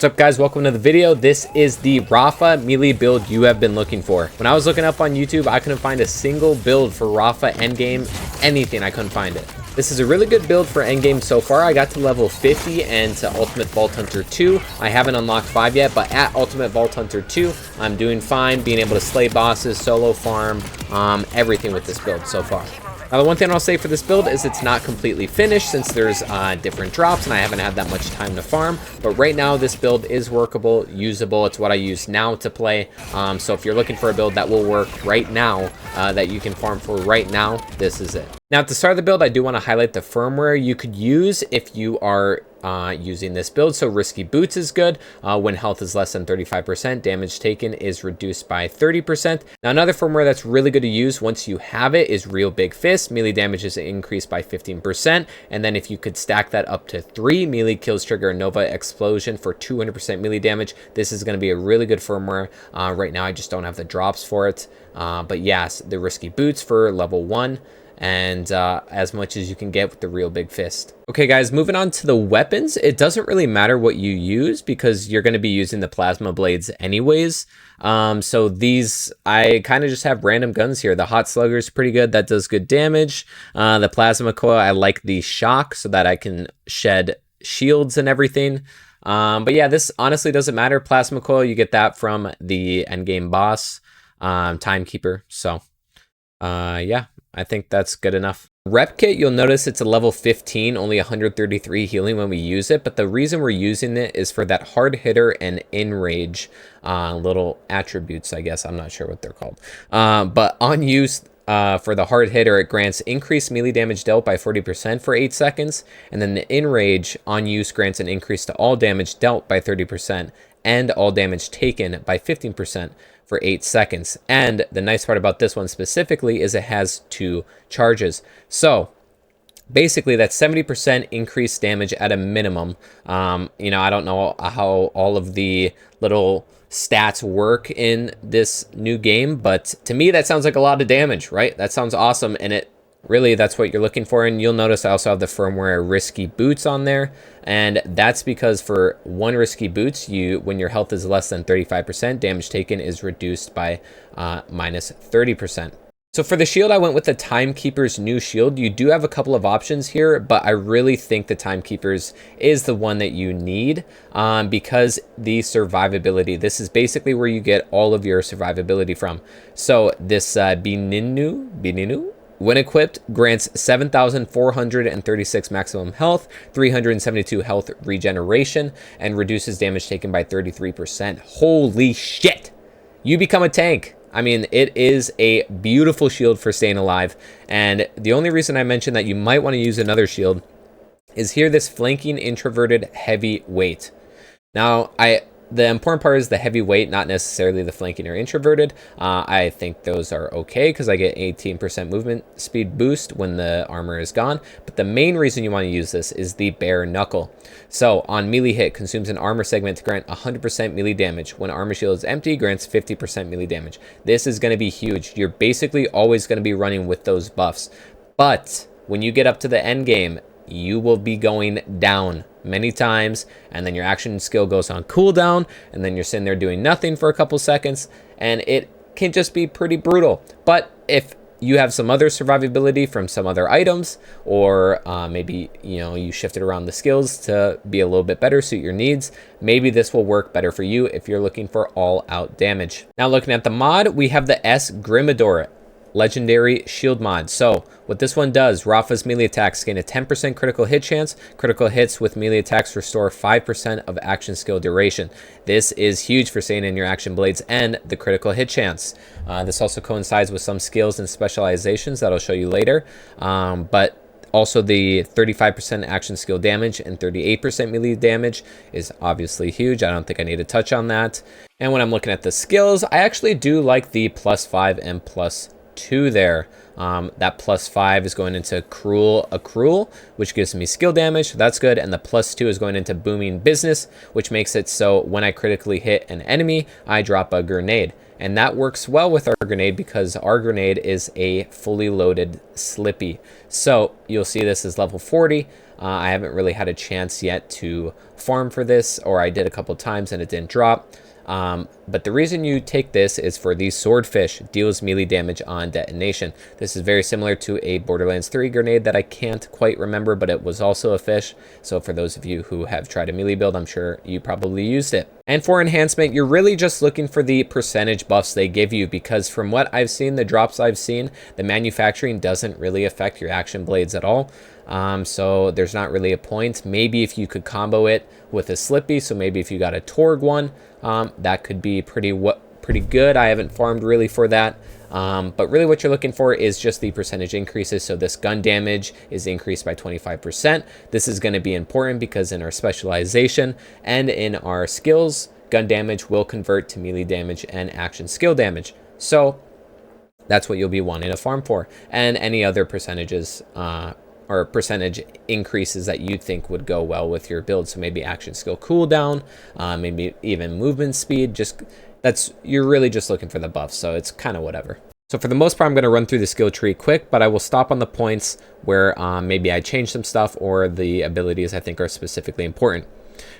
What's up guys, welcome to the video. This is the RAFA melee build you have been looking for. When I was looking up on YouTube, I couldn't find a single build for RAFA endgame, anything, I couldn't find it. This is a really good build for endgame so far. I got to level 50 and to Ultimate Vault Hunter 2. I haven't unlocked 5 yet, but at Ultimate Vault Hunter 2, I'm doing fine, being able to slay bosses, solo farm, everything with this build so far. Now, the one thing I'll say for this build is it's not completely finished since there's different drops and I haven't had that much time to farm. But right now, this build is workable, usable. It's what I use now to play. So if you're looking for a build that will work right now, that you can farm for right now, this is it. Now, at the start of the build, I do want to highlight the firmware you could use if you are using this build. So Risky Boots is good. When health is less than 35%, damage taken is reduced by 30%. Now, another firmware that's really good to use once you have it is Real Big Fist. Melee damage is increased by 15%. And then if you could stack that up to 3, melee kills trigger a Nova Explosion for 200% melee damage. This is going to be a really good firmware. Right now, I just don't have the drops for it. But yes, the Risky Boots for level 1. And as much as you can get with the Real Big Fist. Okay guys, moving on to the weapons. It doesn't really matter what you use because you're going to be using the plasma blades anyways. So these, I kind of just have random guns here. The Hot Slugger is pretty good. That does good damage. The Plasma Coil, I like the shock so that I can shed shields and everything. But yeah, this honestly doesn't matter. Plasma Coil, you get that from the endgame boss, Timekeeper. So yeah, I think that's good enough. Repkit, you'll notice it's a level 15, only 133 healing when we use it, but the reason we're using it is for that hard hitter and enrage little attributes, I guess. I'm not sure what they're called. But on use for the hard hitter, it grants increased melee damage dealt by 40% for 8 seconds, and then the enrage on use grants an increase to all damage dealt by 30% and all damage taken by 15%. For 8 seconds. And the nice part about this one specifically is it has 2 charges. So basically that's 70% increased damage at a minimum. You know, I don't know how all of the little stats work in this new game, but to me that sounds like a lot of damage, right? That sounds awesome, and it really, that's what you're looking for. And you'll notice I also have the firmware Risky Boots on there. And that's because for 1 Risky Boots, when your health is less than 35%, damage taken is reduced by minus 30%. So for the shield, I went with the Timekeeper's new shield. You do have a couple of options here, but I really think the Timekeeper's is the one that you need because the survivability. This is basically where you get all of your survivability from. So this Bininu, when equipped, grants 7,436 maximum health, 372 health regeneration, and reduces damage taken by 33%. Holy shit! You become a tank. I mean, it is a beautiful shield for staying alive. And the only reason I mentioned that you might want to use another shield is here, this flanking introverted heavy weight. Now, the important part is the heavy weight, not necessarily the flanking or introverted. I think those are okay because I get 18% movement speed boost when the armor is gone. But the main reason you want to use this is the bare knuckle. So on melee hit, consumes an armor segment to grant 100% melee damage. When armor shield is empty, grants 50% melee damage. This is going to be huge. You're basically always going to be running with those buffs. But when you get up to the end game, you will be going down many times, and then your action skill goes on cooldown, and then you're sitting there doing nothing for a couple seconds, and it can just be pretty brutal. But if you have some other survivability from some other items, or maybe you shifted around the skills to be a little bit better, suit your needs, maybe this will work better for you if you're looking for all-out damage. Now looking at the mod, we have the S Grimador Legendary Shield mod. So what this one does, Rafa's melee attacks gain a 10% critical hit chance. Critical hits with melee attacks restore 5% of action skill duration. This is huge for staying in your action blades and the critical hit chance. This also coincides with some skills and specializations that I'll show you later. But also the 35% action skill damage and 38% melee damage is obviously huge. I don't think I need to touch on that. And when I'm looking at the skills, I actually do like the +5 and +2 there. That +5 is going into accrual, which gives me skill damage, so that's good. And the +2 is going into booming business, which makes it so when I critically hit an enemy, I drop a grenade. And that works well with our grenade because our grenade is a fully loaded Slippy. So you'll see this is level 40. I haven't really had a chance yet to farm for this, or I did a couple times and it didn't drop. But the reason you take this is for the swordfish, deals melee damage on detonation. This is very similar to a Borderlands 3 grenade that I can't quite remember, but it was also a fish. So for those of you who have tried a melee build, I'm sure you probably used it. And for enhancement, you're really just looking for the percentage buffs they give you, because from what I've seen, the drops I've seen, the manufacturing doesn't really affect your action blades at all. So there's not really a point. Maybe if you could combo it with a Slippy, so maybe if you got a Torg one, that could be pretty good. I haven't farmed really for that. But really what you're looking for is just the percentage increases. So this gun damage is increased by 25%. This is going to be important because in our specialization and in our skills, gun damage will convert to melee damage and action skill damage. So that's what you'll be wanting to farm for. And any other percentages, or percentage increases that you think would go well with your build. So maybe action skill cooldown, maybe even movement speed. You're really just looking for the buffs, so it's kind of whatever. So for the most part, I'm going to run through the skill tree quick, but I will stop on the points where maybe I change some stuff or the abilities I think are specifically important.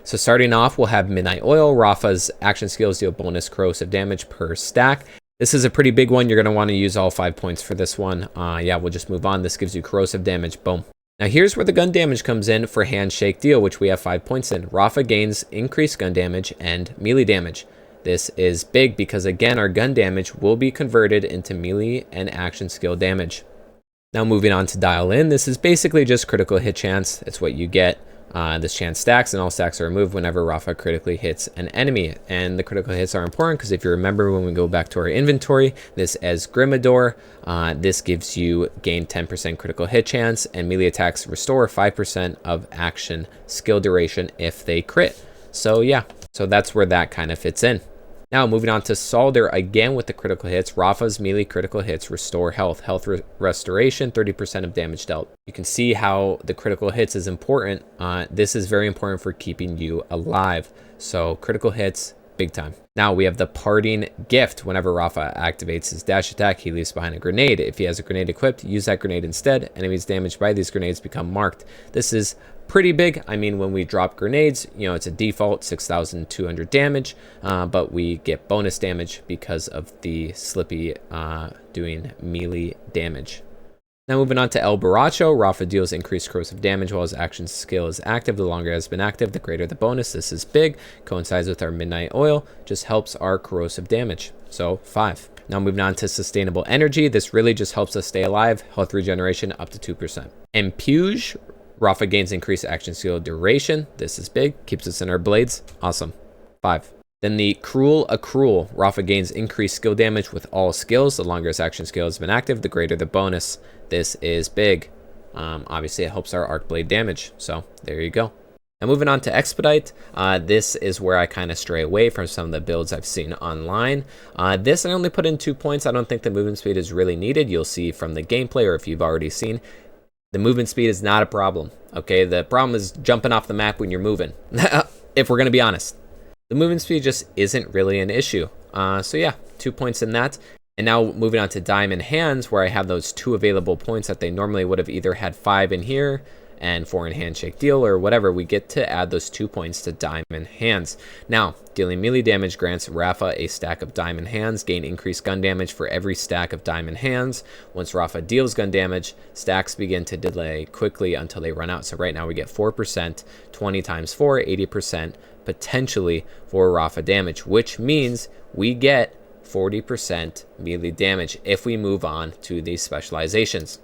So starting off, we'll have Midnight Oil. RAFA's action skills deal bonus corrosive damage per stack. This is a pretty big one. You're going to want to use all 5 points for this one. Yeah, we'll just move on. This gives you corrosive damage. Boom. Now here's where the gun damage comes in for Handshake Deal, which we have 5 points in. RAFA gains increased gun damage and melee damage. This is big because, again, our gun damage will be converted into melee and action skill damage. Now moving on to Dial In. This is basically just critical hit chance. It's what you get. This chance stacks, and all stacks are removed whenever RAFA critically hits an enemy. And the critical hits are important because if you remember when we go back to our inventory, this as Grimador, this gives you gain 10% critical hit chance, and melee attacks restore 5% of action skill duration if they crit. So yeah, so that's where that kind of fits in. Now moving on to Solder, again with the critical hits, RAFA's melee critical hits restore health. Restoration, 30% of damage dealt. You can see how the critical hits is important. This is very important for keeping you alive. So critical hits, big time. Now we have the Parting Gift. Whenever RAFA activates his dash attack, he leaves behind a grenade. If he has a grenade equipped, use that grenade instead. Enemies damaged by these grenades become marked. This is pretty big. I mean, when we drop grenades, you know, it's a default 6,200 damage, but we get bonus damage because of the Slippy doing melee damage. Now moving on to El Borracho, RAFA deals increased corrosive damage while his action skill is active. The longer it has been active, the greater the bonus. This is big, coincides with our Midnight Oil, just helps our corrosive damage. So 5. Now moving on to Sustainable Energy, this really just helps us stay alive, health regeneration up to 2%. Empuge, RAFA gains increased action skill duration. This is big, keeps us in our blades. Awesome. 5. Then the Cruel Accrual, RAFA gains increased skill damage with all skills. The longer his action skill has been active, the greater the bonus. This is big. Obviously, it helps our arc blade damage. So there you go. Now moving on to Expedite, this is where I kind of stray away from some of the builds I've seen online. This I only put in 2 points. I don't think the movement speed is really needed. You'll see from the gameplay, or if you've already seen, the movement speed is not a problem. Okay, the problem is jumping off the map when you're moving. If we're going to be honest. The movement speed just isn't really an issue. So yeah, 2 points in that. And now moving on to Diamond Hands, where I have those 2 available points that they normally would have either had 5 in here and 4 in Handshake Deal or whatever. We get to add those 2 points to Diamond Hands. Now, dealing melee damage grants RAFA a stack of Diamond Hands, gain increased gun damage for every stack of Diamond Hands. Once RAFA deals gun damage, stacks begin to delay quickly until they run out. So right now we get 4%, 20 times 4, 80%, potentially for RAFA damage, which means we get 40% melee damage if we move on to the specializations.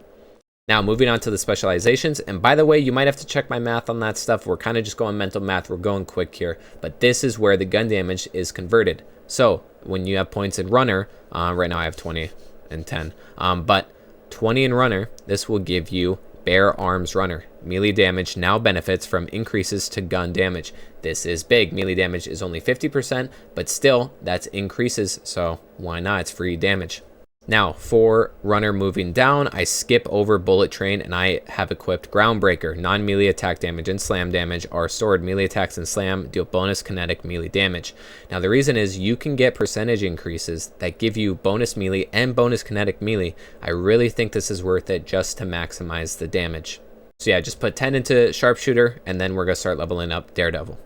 Now moving on to the specializations, and by the way, you might have to check my math on that stuff. We're kind of just going mental math. We're going quick here, but this is where the gun damage is converted. So when you have points in runner, right now I have 20 and 10, but 20 in runner, this will give you Bare Arms Runner. Melee damage now benefits from increases to gun damage. This is big. Melee damage is only 50%, but still, that's increases, so why not? It's free damage. Now, for runner moving down, I skip over Bullet Train, and I have equipped Groundbreaker. Non-melee attack damage and slam damage are stored. Melee attacks and slam deal bonus kinetic melee damage. Now, the reason is you can get percentage increases that give you bonus melee and bonus kinetic melee. I really think this is worth it just to maximize the damage. So yeah, just put 10 into Sharpshooter, and then we're going to start leveling up Daredevil.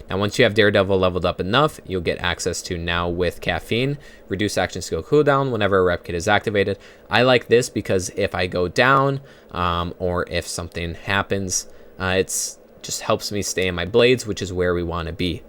Now, once you have Daredevil leveled up enough, you'll get access to Now with Caffeine, reduce action skill cooldown whenever a Repkit is activated. I like this because if I go down or if something happens, it's just helps me stay in my blades, which is where we want to be.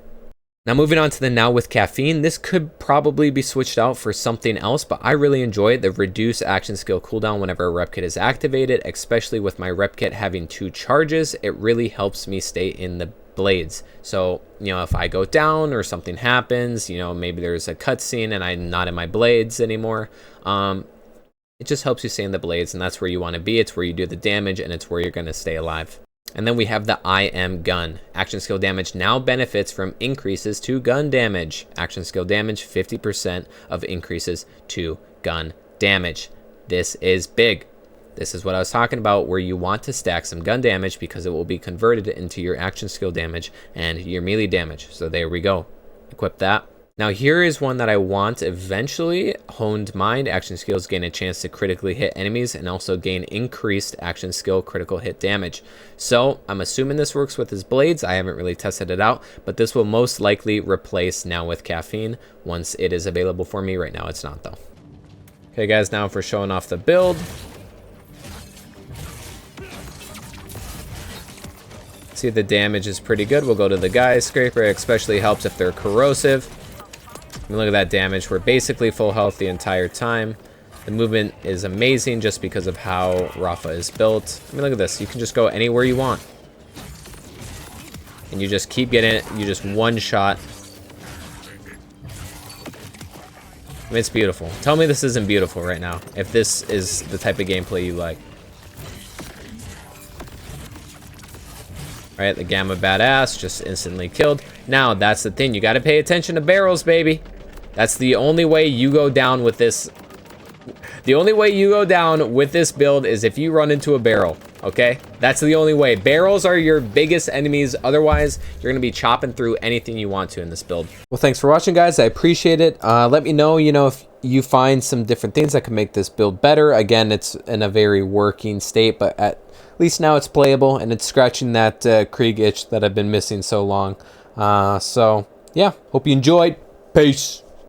Now moving on to the Now with Caffeine, this could probably be switched out for something else, but I really enjoy it. The reduce action skill cooldown whenever a Repkit is activated, especially with my Repkit having 2 charges, it really helps me stay in the blades. So, you know, if I go down or something happens, you know, maybe there's a cutscene and I'm not in my blades anymore, it just helps you stay in the blades, and that's where you want to be. It's where you do the damage, and it's where you're going to stay alive. And then we have the I am gun. Action skill damage now benefits from increases to gun damage. Action skill damage, 50% of increases to gun damage. This is big. This is what I was talking about, where you want to stack some gun damage because it will be converted into your action skill damage and your melee damage. So there we go. Equip that. Now here is one that I want eventually. Honed Mind. Action skills gain a chance to critically hit enemies and also gain increased action skill critical hit damage. So I'm assuming this works with his blades. I haven't really tested it out, but this will most likely replace Now with Caffeine once it is available for me. Right now it's not though. Okay guys, now for showing off the build. See, the damage is pretty good. We'll go to the Guy Scraper. It especially helps if they're corrosive. I mean, look at that damage. We're basically full health the entire time. The movement is amazing just because of how RAFA is built. I mean, look at this. You can just go anywhere you want. And you just keep getting it. You just one shot. I mean, it's beautiful. Tell me this isn't beautiful right now, if this is the type of gameplay you like. Right, the Gamma Badass just instantly killed. Now, that's the thing. You got to pay attention to barrels, baby. That's the only way you go down with this. The only way you go down with this build is if you run into a barrel, okay? That's the only way. Barrels are your biggest enemies. Otherwise, you're going to be chopping through anything you want to in this build. Well, thanks for watching, guys. I appreciate it. Let me know, if you find some different things that can make this build better. Again, it's in a very working state, but at least now it's playable, and it's scratching that Krieg itch that I've been missing so long. So, yeah, hope you enjoyed. Peace.